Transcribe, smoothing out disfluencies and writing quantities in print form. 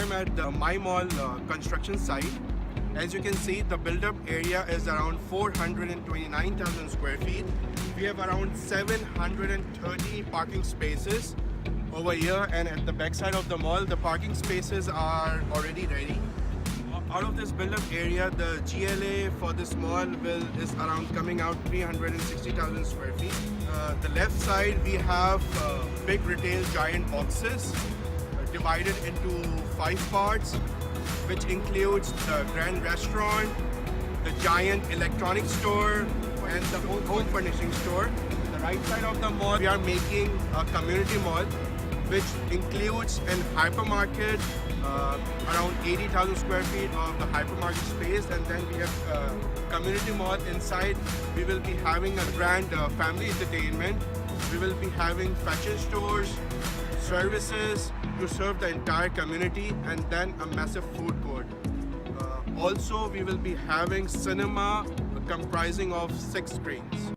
I'm at the My Mall construction site. As you can see, the build-up area is around 429,000 square feet. We have around 730 parking spaces over here, and at the backside of the mall, the parking spaces are already ready. Out of this build-up area, the GLA for this mall is around coming out 360,000 square feet. The left side, we have big retail giant boxes divided into 5 parts, which includes the grand restaurant, the giant electronics store, and the home furnishing store. The right side of the mall, we are making a community mall, which includes an hypermarket, around 80,000 square feet of the hypermarket space, and then we have a community mall inside. We will be having a grand family entertainment. We will be having fashion stores, services to serve the entire community, and then a massive food court. Also, we will be having cinema comprising of 6 screens.